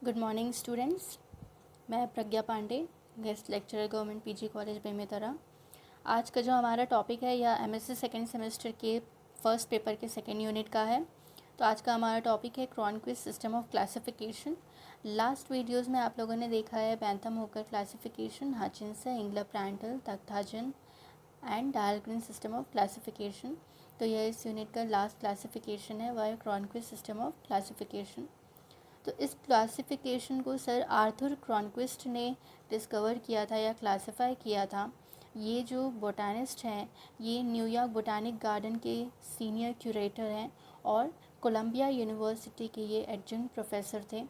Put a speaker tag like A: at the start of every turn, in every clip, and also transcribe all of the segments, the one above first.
A: Good morning students. मैं Pragya Pandey, guest lecturer government PG college Bemetara. आज का जो हमारा टॉपिक है यह एमएससी सेकेंड सेमेस्टर के फर्स्ट पेपर के सेकेंड यूनिट का है। तो आज का हमारा टॉपिक है Cronquist system of classification. Last videos में आप लोगों ने देखा है Bentham Hooker classification, Hutchinson, Engler Prantl, Takhtajan and Dahlgren system of classification. तो यह इस यूनिट का लास्ट क्लासिफिकेशन है, वह क्रॉनक्विस्ट सिस्टम ऑफ क्लासिफिकेशन। तो इस क्लासिफिकेशन को सर आर्थर क्रॉनक्विस्ट ने डिस्कवर किया था या क्लासिफाई किया था। ये जो बोटानिस्ट हैं ये न्यूयॉर्क बोटानिक गार्डन के सीनियर क्यूरेटर हैं और कोलंबिया यूनिवर्सिटी के ये एडजंक्ट प्रोफेसर थे।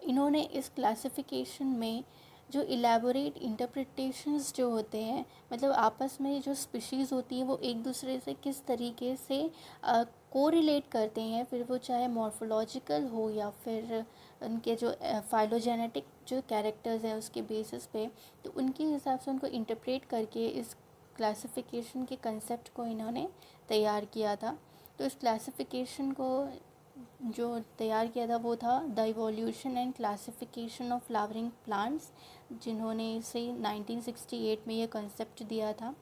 A: इन्होंने इस क्लासिफिकेशन में जो इलेबोरेट इंटरप्रिटेशंस जो होते हैं, मतलब आपस में जो स्पीशीज़ होती है वो एक दूसरे से किस तरीके से कोरिलेट करते हैं, फिर वो चाहे मॉर्फोलॉजिकल हो या फिर उनके जो फाइलोजेनेटिक जो कैरेक्टर्स हैं उसके बेसिस पे, तो उनके हिसाब से उनको इंटरप्रेट करके इस क्लासिफिकेशन के कंसेप्ट को इन्होंने तैयार किया था। तो इस क्लासिफिकेशन को जो तैयार किया था वो था the evolution and classification of flowering plants, जिन्होंने इसे 1968 में ये कंसेप्ट दिया था।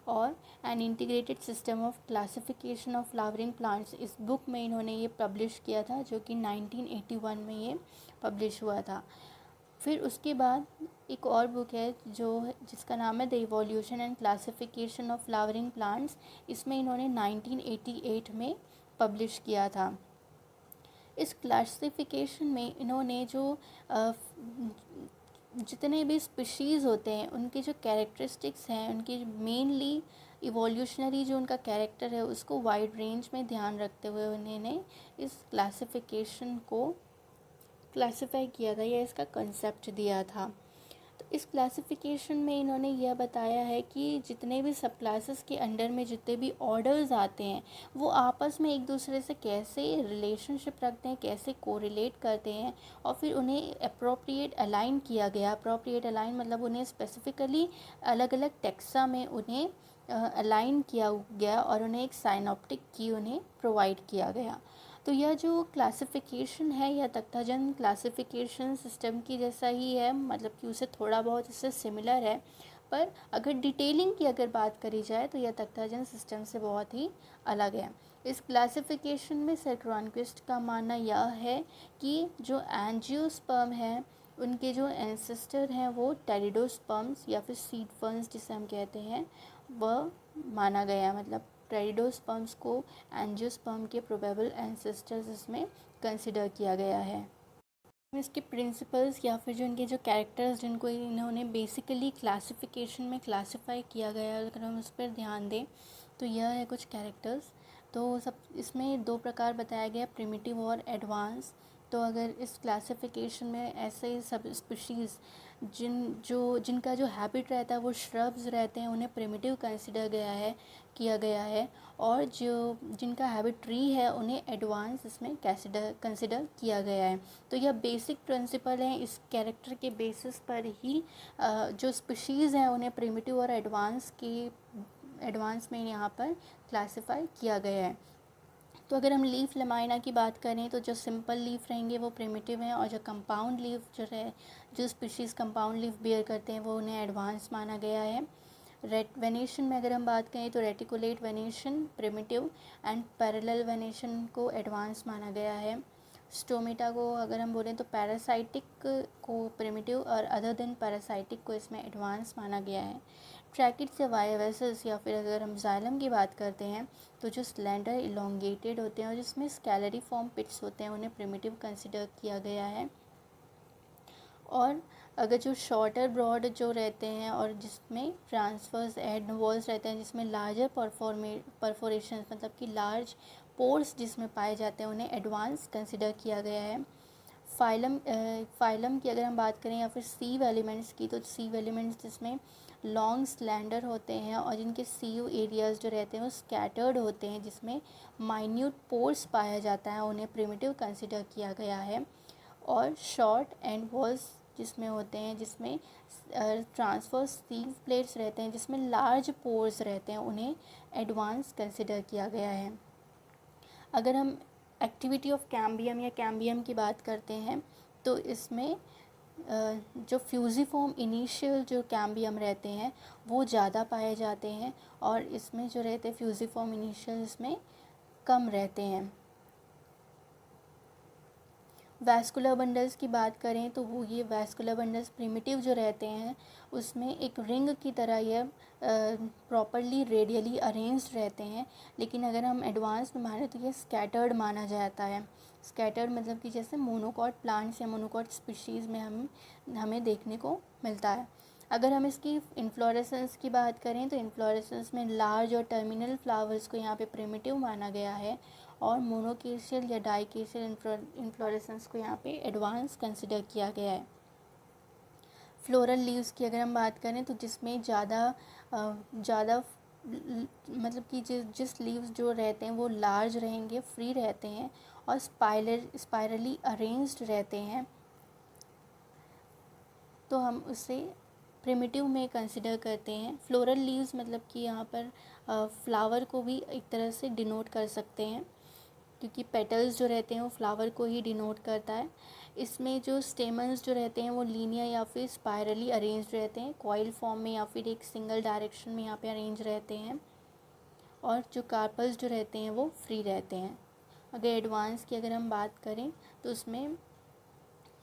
A: और an integrated system of classification of flowering plants, इस बुक में इन्होंने ये पब्लिश किया था जो कि 1981 में ये पब्लिश हुआ था। फिर उसके बाद एक और बुक है जिसका नाम है the evolution and classification of flowering plants. इसमें इन्होंने 1988 में पब्लिश किया था। इस क्लासिफिकेशन में इन्होंने जो जितने भी स्पीशीज़ होते हैं उनके जो कैरेक्टरिस्टिक्स हैं, उनकी मेनली इवोल्यूशनरी जो उनका कैरेक्टर है उसको वाइड रेंज में ध्यान रखते हुए उन्होंने इस क्लासिफिकेशन को क्लासिफाई किया था या इसका कंसेप्ट दिया था। तो इस क्लासिफिकेशन में इन्होंने यह बताया है कि जितने भी सब क्लासेस के अंडर में जितने भी ऑर्डर्स आते हैं वो आपस में एक दूसरे से कैसे रिलेशनशिप रखते हैं, कैसे कोरिलेट करते हैं, और फिर उन्हें अप्रोप्रिएट अलाइन किया गया। अप्रोप्रिएट अलाइन मतलब उन्हें स्पेसिफिकली अलग अलग टेक्सा में उन्हें अलाइन किया गया और उन्हें एक साइनॉप्टिक की उन्हें प्रोवाइड किया गया। तो यह जो क्लासिफिकेशन है यह तख्ताजन क्लासिफिकेशन सिस्टम की जैसा ही है, मतलब कि उसे थोड़ा बहुत इससे सिमिलर है, पर अगर डिटेलिंग की अगर बात करी जाए तो यह तख्ताजन सिस्टम से बहुत ही अलग है। इस क्लासिफिकेशन में सर क्रॉनक्विस्ट का मानना यह है कि जो एंजियोस्पर्म है उनके जो एंसेस्टर हैं वो टेरिडोस्पर्म्स या फिर सीड फर्न्स जिसे हम कहते हैं वह माना गया। मतलब टेरिडोस्पर्म्स को एंजियोस्पर्म के प्रोबेबल एंसेस्टर्स इसमें कंसिडर किया गया है। इसके प्रिंसिपल्स या फिर जो इनके जो कैरेक्टर्स जिनको इन्होंने बेसिकली क्लासिफिकेशन में क्लासिफाई किया गया है, अगर हम उस पर ध्यान दें तो यह है कुछ कैरेक्टर्स। तो सब इसमें दो प्रकार बताया गया, प्रिमिटिव और एडवांस। तो अगर इस क्लासिफिकेशन में ऐसे सब स्पीशीज़ जिनका जो हैबिट रहता है वो श्रब्स रहते हैं उन्हें प्रिमिटिव किया गया है, और जो जिनका हैबिट ट्री है उन्हें एडवांस इसमें कंसिडर किया गया है। तो यह बेसिक प्रिंसिपल है, इस कैरेक्टर के बेसिस पर ही जो स्पीशीज़ हैं उन्हें प्रिमिटिव और एडवांस में यहाँ पर क्लासिफाई किया गया है। तो अगर हम लीफ लेमाइना की बात करें तो जो सिंपल लीफ रहेंगे वो प्रिमिटिव हैं, और जो कंपाउंड लीफ जो स्पीशीज़ कंपाउंड लीफ बियर करते हैं वो उन्हें एडवांस माना गया है। वेनेशन में अगर हम बात करें तो reticulate venation primitive and parallel venation को एडवांस माना गया है। स्टोमेटा को अगर हम बोलें तो पैरासाइटिक को प्रिमिटिव और अदर देन पैरासाइटिक को इसमें एडवांस माना गया है। ट्रैकिड्स या वायोवेसल्स या फिर अगर हम जाइलम की बात करते हैं तो जो स्लेंडर इलोंगेटेड होते हैं और जिसमें स्कैलरी फॉर्म पिट्स होते हैं उन्हें प्रिमिटिव कंसिडर किया गया है। और अगर जो शॉर्टर ब्रॉड जो रहते हैं और जिसमें ट्रांसफर्स एड वॉल्स रहते हैं जिसमें लार्जर परफोरेशन मतलब कि लार्ज पोर्स जिसमें पाए जाते हैं उन्हें एडवांस कंसिडर किया गया है। फाइलम की अगर हम बात करें या फिर सीव एलिमेंट्स की, तो सीव एलिमेंट्स जिसमें लॉन्ग स्लैंडर होते हैं और जिनके सीव एरियाज़ जो रहते हैं वो स्कैटर्ड होते हैं जिसमें माइन्यूट पोर्स पाया जाता है उन्हें प्रिमिटिव कंसिडर किया गया है। और शॉर्ट एंड वॉल्स जिसमें होते हैं जिसमें ट्रांसवर्स सीव प्लेट्स रहते हैं जिसमें लार्ज पोर्स रहते हैं उन्हें एडवांस कंसिडर किया गया है। अगर हम एक्टिविटी ऑफ कैम्बियम या कैम्बियम की बात करते हैं तो इसमें जो फ्यूजिफॉर्म इनिशियल जो कैम्बियम रहते हैं वो ज़्यादा पाए जाते हैं, और इसमें जो रहते हैं फ्यूजिफॉर्म इनिशियल इसमें कम रहते हैं। वैस्कुलर बंडल्स की बात करें तो वो ये वैस्कुलर बंडल्स प्रिमिटिव जो रहते हैं उसमें एक रिंग की तरह ये प्रॉपरली रेडियली अरेंज्ड रहते हैं, लेकिन अगर हम एडवांस में माने तो ये स्कैटर्ड माना जाता है। स्कैटर्ड मतलब कि जैसे मोनोकॉट प्लांट्स या मोनोकॉट स्पीशीज़ में हमें देखने को मिलता है। अगर हम इसकी इन्फ्लोरेसेंस की बात करें तो इन्फ्लोरेसेंस में लार्ज और टर्मिनल फ्लावर्स को यहाँ पे प्रिमिटिव माना गया है, और मोनोकेशियल या डाइकेशियल इन्फ्लोरेसेंस को यहाँ पे एडवांस कंसिडर किया गया है। फ्लोरल लीव्स की अगर हम बात करें तो जिसमें ज़्यादा मतलब कि जिस लीव्स जो रहते हैं वो लार्ज रहेंगे, फ्री रहते हैं और स्पाइरली अरेंज्ड रहते हैं, तो हम उसे प्रिमिटिव में कंसिडर करते हैं। फ्लोरल लीव्स मतलब कि यहाँ पर फ्लावर को भी एक तरह से डिनोट कर सकते हैं, क्योंकि पेटल्स जो रहते हैं वो फ्लावर को ही डिनोट करता है। इसमें जो स्टेमन्स जो रहते हैं वो लीनियर या फिर स्पाइरली अरेंज रहते हैं, कॉइल फॉर्म में या फिर एक सिंगल डायरेक्शन में यहाँ पे अरेंज रहते हैं, और जो कार्पल्स जो रहते हैं वो फ्री रहते हैं। अगर एडवांस की अगर हम बात करें तो उसमें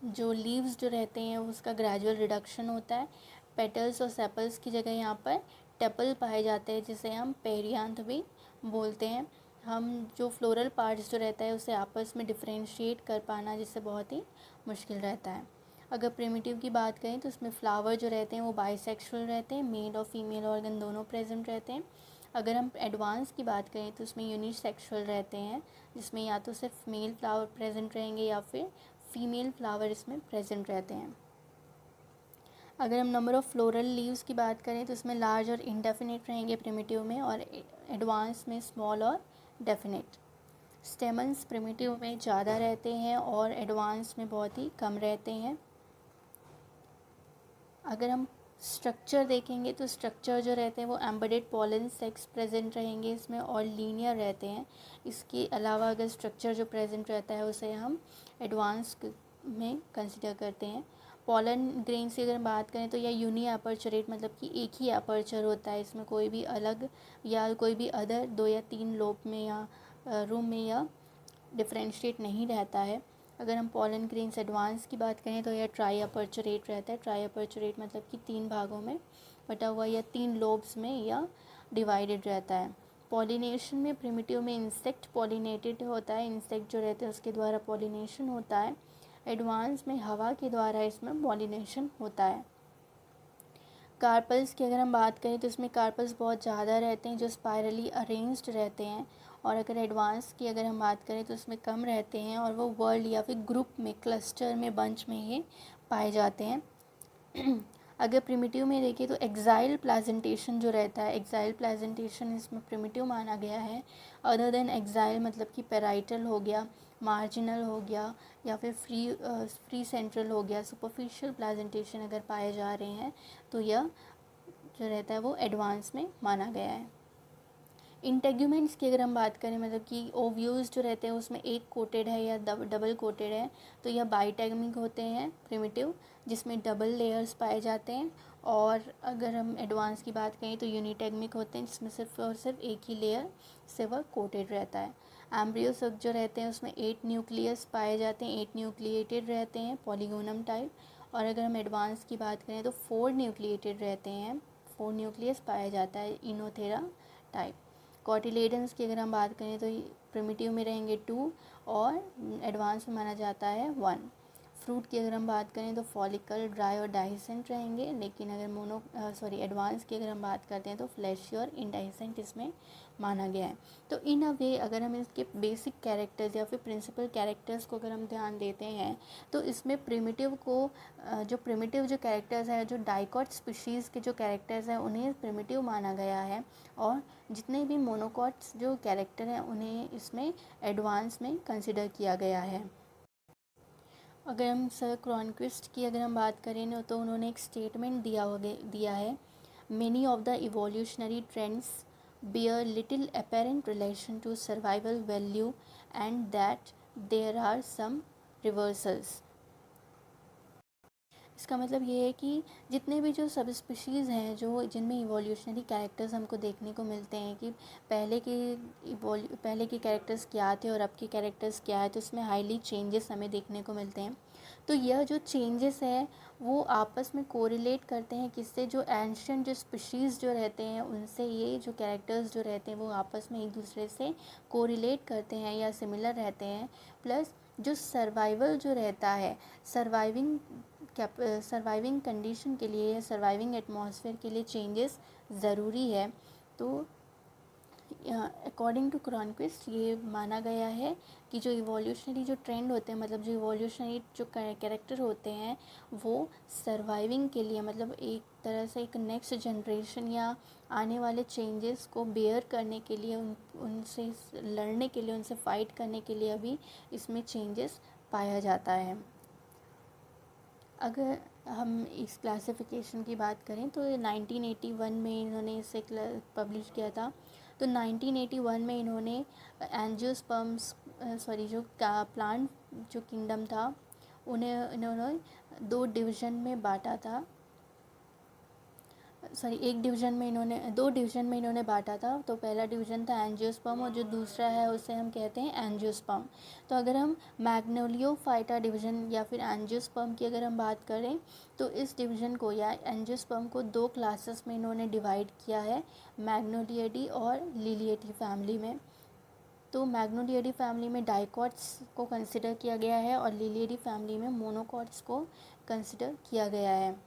A: जो लीव्स जो रहते हैं उसका ग्रेजुअल रिडक्शन होता है। पेटल्स और सेपल्स की जगह यहाँ पर टेपल पाए जाते हैं, जिसे हम पेरियांथ भी बोलते हैं। हम जो फ्लोरल पार्ट्स जो रहता है उसे आपस में डिफरेंशिएट कर पाना जिससे बहुत ही मुश्किल रहता है। अगर प्रिमिटिव की बात करें तो उसमें फ्लावर जो रहते हैं वो बाइसेक्सुअल रहते हैं, मेल और फीमेल ऑर्गन दोनों प्रेजेंट रहते हैं। अगर हम एडवांस की बात करें तो उसमें यूनिसेक्सुअल रहते हैं, जिसमें या तो सिर्फ मेल फ्लावर प्रेजेंट रहेंगे या फिर फीमेल फ्लावर इसमें प्रेजेंट रहते हैं। अगर हम नंबर ऑफ़ फ्लोरल लीव्स की बात करें तो इसमें लार्ज और इनडेफिनेट रहेंगे प्रिमिटिव में, और एडवांस में स्मॉल और डेफिनेट। स्टेमन्स प्रिमिटिव में ज़्यादा रहते हैं और एडवांस में बहुत ही कम रहते हैं। अगर हम स्ट्रक्चर देखेंगे तो स्ट्रक्चर जो रहते हैं वो एम्बेडेड पॉलन सेक्स प्रेजेंट रहेंगे इसमें और लीनियर रहते हैं। इसके अलावा अगर स्ट्रक्चर जो प्रेजेंट रहता है उसे हम एडवांस में कंसिडर करते हैं। पॉलन ग्रेन की अगर बात करें तो यह यूनी अपर्चरेट मतलब कि एक ही अपर्चर होता है, इसमें कोई भी अलग या कोई भी अदर 2 या 3 लोब में या रूम में या डिफरेंशिएट नहीं रहता है। अगर हम पॉलन ग्रेन्स एडवांस की बात करें तो यह ट्राई अपर्चरेट रहता है। ट्राई अपर्चरेट मतलब कि 3 भागों में बटा हुआ या 3 लोब्स में या डिवाइडेड रहता है। पॉलिनेशन में प्रिमिटिव में इंसेक्ट पॉलिनेटेड होता है, इंसेक्ट जो रहते हैं उसके द्वारा पॉलिनेशन होता है। एडवांस में हवा के द्वारा इसमें पॉलिनेशन होता है। कार्पल्स की अगर हम बात करें तो इसमें कार्पल्स बहुत ज़्यादा रहते हैं जो स्पाइरली अरेंज्ड रहते हैं, और अगर एडवांस की अगर हम बात करें तो इसमें कम रहते हैं और वो वर्ल्ड या फिर ग्रुप में क्लस्टर में बंच में ये पाए जाते हैं। अगर प्रिमिटिव में देखें तो एक्साइल प्लेजेंटेशन जो रहता है, एक्साइल प्लेजेंटेशन इसमें प्रिमिटिव माना गया है। अदर देन एक्साइल मतलब कि पेराइटल हो गया, मार्जिनल हो गया या फिर फ्री सेंट्रल हो गया, सुपरफिशियल प्लेजेंटेशन अगर पाए जा रहे हैं तो यह जो रहता है वो एडवांस में माना गया है। इंटेग्यूमेंट्स की अगर हम बात करें मतलब कि ओव्यूल्स जो रहते हैं उसमें एक कोटेड है या डबल कोटेड है तो यह बाइटेगमिक होते हैं प्रिमिटिव, जिसमें डबल लेयर्स पाए जाते हैं। और अगर हम एडवांस की बात करें तो यूनिटेगमिक होते हैं जिसमें सिर्फ और सिर्फ एक ही लेयर से वह कोटेड रहता है। एम्ब्रियोसक जो रहते हैं उसमें 8 न्यूक्लियस पाए जाते हैं, 8 न्यूक्लिएटेड रहते हैं पॉलीगोनम टाइप। और अगर हम एडवांस की बात करें तो 4 न्यूक्लिएटेड रहते हैं, 4 न्यूक्लियस पाया जाता है इनोथेरा टाइप। कॉटिलेडन्स की अगर हम बात करें तो प्रिमिटिव में रहेंगे 2 और एडवांस में माना जाता है 1। फ्रूट की अगर हम बात करें तो फॉलिकल, ड्राई और डाइसेंट रहेंगे, लेकिन अगर एडवांस की अगर हम बात करते हैं तो फ्लैशी और इनडाइसेंट इसमें माना गया है। तो इन अ वे अगर हम इसके बेसिक कैरेक्टर्स या फिर प्रिंसिपल कैरेक्टर्स को अगर हम ध्यान देते हैं तो इसमें प्रिमिटिव को जो प्रिमिटिव जो कैरेक्टर्स हैं, जो डाइकॉट स्पीशीज़ के जो कैरेक्टर्स हैं उन्हें प्रिमिटिव माना गया है, और जितने भी मोनोकॉट्स जो कैरेक्टर हैं उन्हें इसमें एडवांस में कंसिडर किया गया है। अगर हम सर क्रॉनक्विस्ट की अगर हम बात करें ना तो उन्होंने एक स्टेटमेंट दिया है, many of the evolutionary trends bear little apparent relation to survival value and that there are some reversals. इसका मतलब ये है कि जितने भी जो सब स्पीशीज़ हैं जो जिनमें इवोल्यूशनरी कैरेक्टर्स हमको देखने को मिलते हैं कि पहले के कैरेक्टर्स क्या थे और अब के कैरेक्टर्स क्या है, तो उसमें हाईली चेंजेस हमें देखने को मिलते हैं। तो यह जो चेंजेस है वो आपस में कोरिलेट करते हैं किससे, जो एंशियंट जो स्पीशीज़ जो रहते हैं उनसे ये जो कैरेक्टर्स जो रहते हैं वो आपस में एक दूसरे से कोरिलेट करते हैं या सिमिलर रहते हैं। प्लस जो सर्वाइवल जो रहता है, सर्वाइविंग कंडीशन के लिए या सर्वाइविंग एटमॉस्फेयर के लिए चेंजेस ज़रूरी है। तो अकॉर्डिंग टू क्रॉनक्विस्ट ये माना गया है कि जो इवोल्यूशनरी जो ट्रेंड होते हैं, मतलब जो इवोल्यूशनरी जो कैरेक्टर होते हैं वो सर्वाइविंग के लिए, मतलब एक तरह से एक नेक्स्ट जनरेशन या आने वाले चेंजेस को बेयर करने के लिए, उनसे लड़ने के लिए, उनसे फाइट करने के लिए अभी इसमें चेंजेस पाया जाता है। अगर हम इस क्लासिफिकेशन की बात करें तो 1981 में इन्होंने इसे पब्लिश किया था। तो 1981 में इन्होंने एंजियोस्पर्म्स जो प्लांट जो किंगडम था इन्होंने दो डिवीज़न में बांटा था। दो डिवीज़न में इन्होंने बांटा था। तो पहला डिवीज़न था एंजियोस्पर्म और जो दूसरा है उसे हम कहते हैं एंजियोस्पर्म। तो अगर हम मैग्नोलियोफाइटा डिवीज़न या फिर एंजियोस्पर्म की अगर हम बात करें तो इस डिवीज़न को या एंजियोस्पर्म को दो क्लासेस में इन्होंने डिवाइड किया है, मैग्नोलियडी और लिलिएटी फैमिली में। तो मैग्नोलियडी फैमिली में डाइकॉट्स को कंसिडर किया गया है और लिलिएडी फैमिली में मोनोकॉट्स को कंसिडर किया गया है।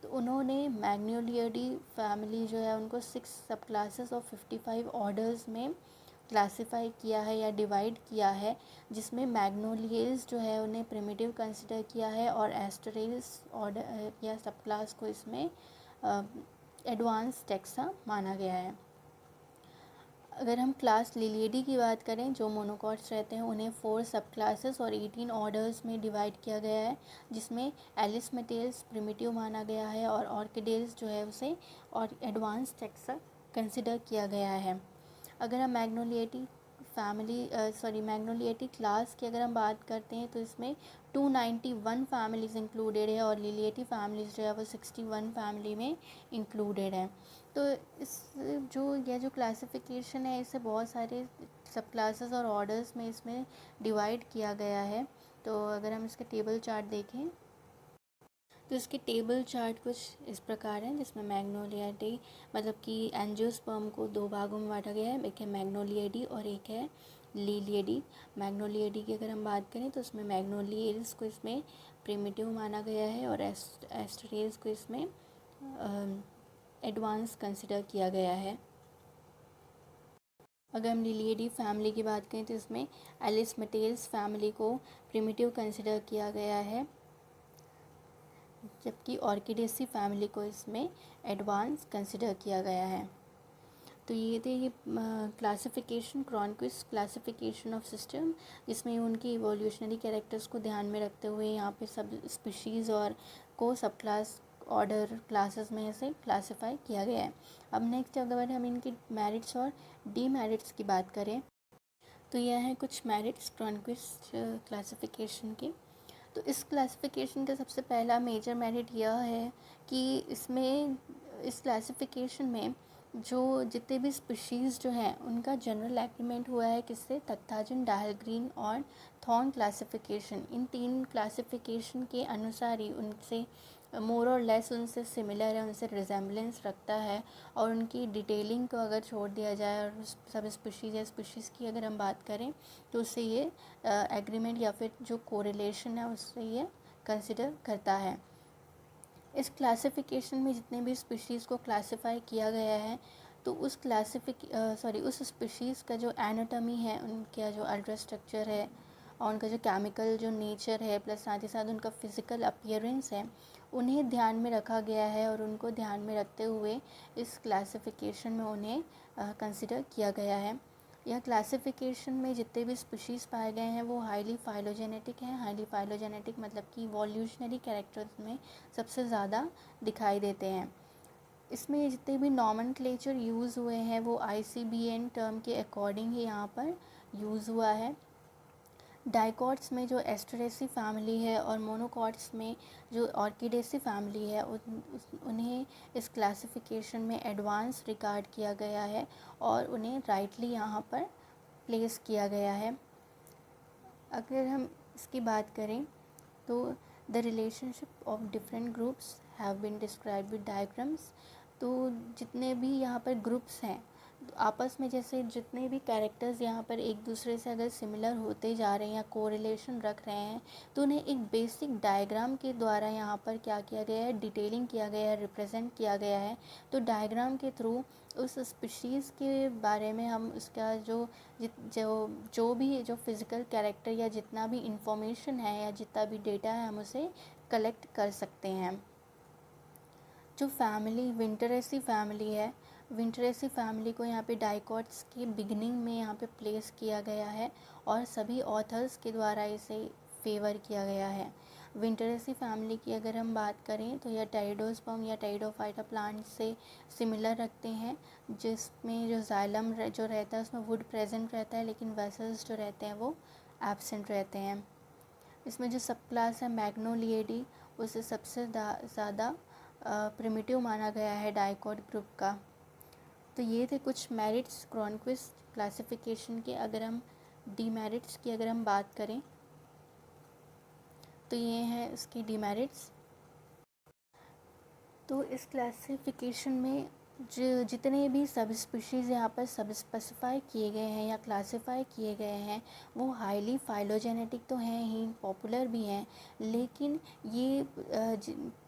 A: तो उन्होंने मैग्नोलियडी फैमिली जो है उनको 6 सब क्लासेस और 55 ऑर्डर्स में क्लासिफाई किया है या डिवाइड किया है, जिसमें मैग्नोलियल्स जो है उन्हें प्रिमिटिव कंसिडर किया है और एस्टरेल्स ऑर्डर या सब क्लास को इसमें एडवांस टेक्सा माना गया है। अगर हम क्लास लिलिएडी की बात करें, जो मोनोकॉट्स रहते हैं उन्हें 4 सब क्लासेस और 18 ऑर्डर्स में डिवाइड किया गया है, जिसमें एलिसमेटेल्स प्रिमिटिव माना गया है और ऑर्किडेल्स जो है उसे और एडवांस टेक्सा कंसिडर किया गया है। अगर हम मैग्नोलिएटी क्लास की अगर हम बात करते हैं तो इसमें 291 फैमिलीज़ इंक्लूडेड है और लिलिएटी फैमिलीज़ जो है वो 61 फैमिली में इंक्लूडेड है। तो इस यह जो क्लासिफिकेशन है इसे बहुत सारे सब क्लासेस और ऑर्डर्स में इसमें डिवाइड किया गया है। तो अगर हम इसका टेबल चार्ट देखें तो इसके टेबल चार्ट कुछ इस प्रकार हैं, जिसमें मैग्नोलियडी मतलब कि एंजियोस्पर्म को दो भागों में बांटा गया है, एक है मैग्नोलियडी और एक है लिलिएडी। मैग्नोलियडी की अगर हम बात करें तो उसमें मैग्नोलियल्स को इसमें प्रिमिटिव माना गया है और एस्टरेल्स को इसमें एडवांस कंसिडर किया गया है। अगर हम लिलिएडी फैमिली की बात करें तो इसमें एलिसमेटेल्स फैमिली को प्रिमिटिव कंसिडर किया गया है, जबकि ऑर्किडेसी फैमिली को इसमें एडवांस कंसिडर किया गया है। तो ये थे ये क्लासिफिकेशन, क्रॉनक्विस्ट क्लासिफिकेशन ऑफ सिस्टम, जिसमें उनकी इवोल्यूशनरी कैरेक्टर्स को ध्यान में रखते हुए यहाँ पे सब स्पीशीज़ और को सब क्लास ऑर्डर क्लासेस में से क्लासिफाई किया गया है। अब नेक्स्ट अगर हम इनकी मेरिट्स और डीमेरिट्स की बात करें तो यह है कुछ मेरिट्स क्रॉनक्विस्ट क्लासिफिकेशन के। तो इस क्लासिफिकेशन का सबसे पहला मेजर मेरिट यह है कि इस क्लासिफिकेशन में जो जितने भी स्पीशीज़ जो हैं उनका जनरल एग्रीमेंट हुआ है किससे, तख्ताजन, डाहलग्रीन और थॉर्न क्लासिफिकेशन। इन 3 क्लासिफिकेशन के अनुसार ही उनसे मोर और लेस उनसे सिमिलर है, उनसे रिजेम्बलेंस रखता है। और उनकी डिटेलिंग को अगर छोड़ दिया जाए और सब स्पीशीज़ या स्पीशीज़ की अगर हम बात करें तो उससे ये एग्रीमेंट या फिर जो कोरिलेशन है उससे ये कंसिडर करता है। इस क्लासिफिकेशन में जितने भी स्पीशीज़ को क्लासिफाई किया गया है तो उस स्पीशीज़ का जो एनाटॉमी है, उनका जो अल्ट्रा स्ट्रक्चर है और उनका जो केमिकल जो नेचर है, प्लस साथ ही साथ उनका फिज़िकल अपीयरेंस है, उन्हें ध्यान में रखा गया है और उनको ध्यान में रखते हुए इस क्लासिफिकेशन में उन्हें कंसिडर किया गया है। यह क्लासिफिकेशन में जितने भी स्पीशीज़ पाए गए हैं वो हाईली फाइलोजेनेटिक हैं। हाईली फाइलोजेनेटिक मतलब कि इवोल्यूशनरी कैरेक्टर्स में सबसे ज़्यादा दिखाई देते हैं। इसमें जितने भी नॉमेनक्लेचर यूज़ हुए हैं वो ICBN टर्म के अकॉर्डिंग ही यहाँ पर यूज़ हुआ है। डाइकॉट्स में जो एस्टरेसी फैमिली है और मोनोकॉट्स में जो ऑर्किडेसी फैमिली है उन्हें इस क्लासिफिकेशन में एडवांस रिगार्ड किया गया है और उन्हें राइटली यहाँ पर प्लेस किया गया है। अगर हम इसकी बात करें तो the relationship of different groups have been describe with diagrams. तो जितने भी यहाँ पर ग्रुप्स हैं तो आपस में जैसे जितने भी कैरेक्टर्स यहाँ पर एक दूसरे से अगर सिमिलर होते जा रहे हैं या कोरिलेशन रख रहे हैं तो उन्हें एक बेसिक डायग्राम के द्वारा यहाँ पर क्या किया गया है, डिटेलिंग किया गया है, रिप्रेजेंट किया गया है। तो डायग्राम के थ्रू उस स्पीशीज़ के बारे में हम उसका जो भी जो फिज़िकल कैरेक्टर या जितना भी इंफॉर्मेशन है या जितना भी डेटा है हम उसे कलेक्ट कर सकते हैं। जो फैमिली विंटरेसी फैमिली है, विंटरेसी फैमिली को यहाँ पे डाइकॉट्स के बिगिनिंग में यहाँ पे प्लेस किया गया है और सभी ऑथर्स के द्वारा इसे फेवर किया गया है। विंटरेसी फैमिली की अगर हम बात करें तो यह टेरिडोस्पर्म या टेरिडोफाइटा प्लांट से सिमिलर रखते हैं, जिसमें जो जाइलम जो रहता है उसमें वुड प्रेजेंट रहता है लेकिन वेसल्स जो रहते हैं वो एब्सेंट रहते हैं। इसमें जो सब क्लास है मैग्नोलिएडी उसे सबसे ज़्यादा प्रिमिटिव माना गया है डाइकॉट ग्रुप का। तो ये थे कुछ मेरिट्स क्रॉनक्विस्ट क्लासिफिकेशन के। अगर हम डीमेरिट्स की अगर हम बात करें तो ये हैं इसके डीमेरिट्स। तो इस क्लासिफिकेशन में जो जितने भी सब स्पीशीज़ यहाँ पर सब स्पेसिफाई किए गए हैं या क्लासिफाई किए गए हैं वो हाईली फाइलोजेनेटिक तो हैं ही, पॉपुलर भी हैं, लेकिन ये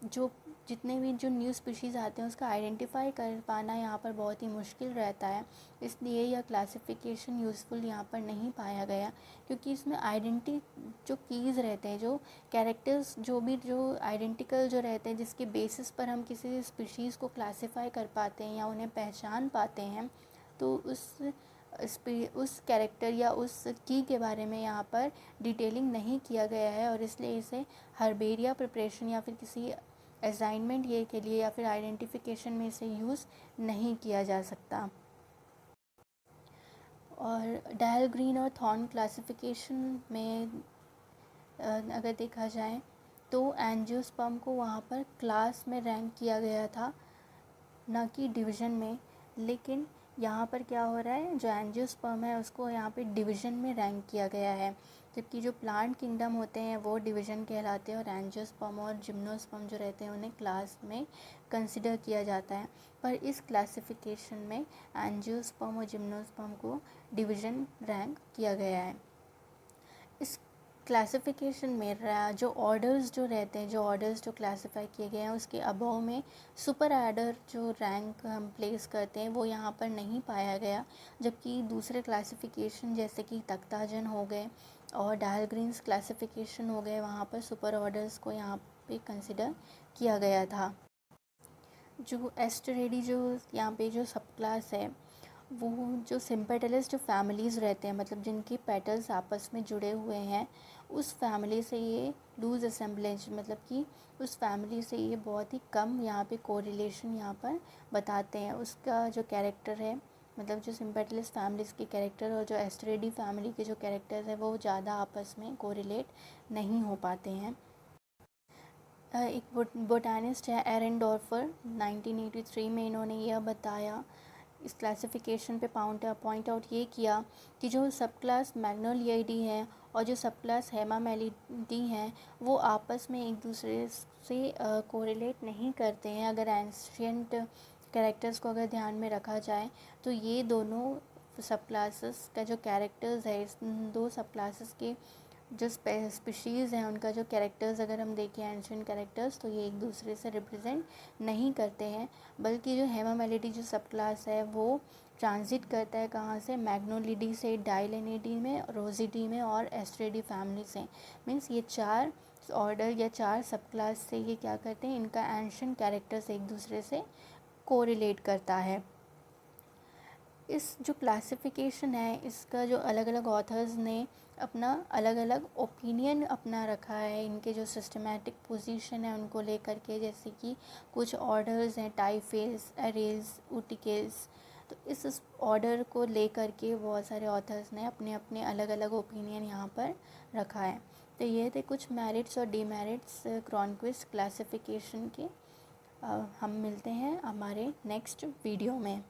A: जो जितने भी जो न्यू स्पीशीज़ आते हैं उसका आइडेंटिफाई कर पाना यहाँ पर बहुत ही मुश्किल रहता है। इसलिए यह क्लासिफिकेशन यूज़फुल यहाँ पर नहीं पाया गया, क्योंकि इसमें आइडेंटिटी जो कीज़ रहते हैं, जो कैरेक्टर्स जो आइडेंटिकल जो रहते हैं जिसके बेसिस पर हम किसी स्पीशीज़ को क्लासिफाई कर पाते हैं या उन्हें पहचान पाते हैं, तो उस कैरेक्टर या उस की के बारे में यहाँ पर डिटेलिंग नहीं किया गया है और इसलिए इसे हर्बेरिया प्रिपरेशन या फिर किसी असाइनमेंट ये के लिए या फिर आइडेंटिफिकेशन में इसे यूज़ नहीं किया जा सकता। और डायलग्रीन और थॉर्न क्लासिफिकेशन में अगर देखा जाए तो एंजियोस्पर्म को वहाँ पर क्लास में रैंक किया गया था, ना कि डिवीज़न में। लेकिन यहाँ पर क्या हो रहा है, जो एंजियोस्पर्म है उसको यहाँ पे डिवीज़न में रैंक किया गया है, जबकि जो प्लांट किंगडम होते हैं वो डिवीज़न कहलाते हैं और एंजियोस्पर्म और जिम्नोस्पर्म जो रहते हैं उन्हें क्लास में कंसिडर किया जाता है। पर इस क्लासिफिकेशन में एंजियोस्पर्म और जिम्नोस्पर्म को डिवीज़न रैंक किया गया है। इस क्लासिफिकेशन में जो ऑर्डर्स जो रहते हैं, जो ऑर्डर्स जो क्लासिफाई किए गए हैं उसके अबव में सुपर ऑर्डर जो रैंक हम प्लेस करते हैं वो यहाँ पर नहीं पाया गया, जबकि दूसरे क्लासिफिकेशन जैसे कि तख्ताजन हो गए और डायलग्रीन्स क्लासिफिकेशन हो गए वहाँ पर सुपर ऑर्डर्स को यहाँ पे कंसिडर किया गया था। जो एस्टेरेडी जो यहाँ पे जो सब क्लास है वो जो सिम्पेटल्स जो फैमिलीज़ रहते हैं, मतलब जिनके पेटल्स आपस में जुड़े हुए हैं, उस फैमिली से ये लूज असेंबलेज, मतलब कि उस फैमिली से ये बहुत ही कम यहाँ पे कोरिलेशन यहाँ पर बताते हैं। उसका जो कैरेक्टर है, मतलब जो सिम्पेटलिस फैमिलीज़ के कैरेक्टर और जो एस्टेरेडी फैमिली के जो कैरेक्टर्स है वो ज़्यादा आपस में कोरिलेट नहीं हो पाते हैं। एक बोटानिस्ट है एरेंडोर्फर, 1983 में इन्होंने यह बताया, इस क्लासिफिकेशन पे पॉइंट आउट ये किया कि जो सब क्लास मैग्नोलियाइडी हैं और जो सब क्लास हेमामेलिडी हैं वो आपस में एक दूसरे से कोरिलेट नहीं करते हैं। अगर एंशियंट कैरेक्टर्स को अगर ध्यान में रखा जाए तो ये दोनों सब क्लासेस का जो कैरेक्टर्स है, इस दो सब क्लासेस के जो स्पीशीज़ हैं उनका जो कैरेक्टर्स अगर हम देखें एंशियंट कैरेक्टर्स, तो ये एक दूसरे से रिप्रेजेंट नहीं करते हैं, बल्कि जो हेमामेलिडी जो सब क्लास है वो ट्रांजिट करता है कहाँ से, मैग्नोलिडी से, डाइलेनिडी में, रोजिडी में और एस्ट्रेडी फैमिली से। मीन्स ये चार ऑर्डर या चार सब क्लास से ये क्या करते हैं, इनका एंशियंट कैरेक्टर्स एक दूसरे से कोरिलेट करता है। इस जो क्लासिफिकेशन है इसका जो अलग अलग ऑथर्स ने अपना अलग अलग ओपिनियन अपना रखा है, इनके जो सिस्टमैटिक पोजीशन है उनको लेकर के, जैसे कि कुछ ऑर्डर्स हैं टाइफेस, एरेज, उटिकेस, तो इस ऑर्डर को लेकर के बहुत सारे ऑथर्स ने अपने अपने अलग अलग ओपिनियन यहाँ पर रखा है। तो ये थे कुछ मेरिट्स और डीमेरिट्स क्रॉन्क्विस्ट क्लासिफिकेशन के। हम मिलते हैं हमारे नेक्स्ट वीडियो में।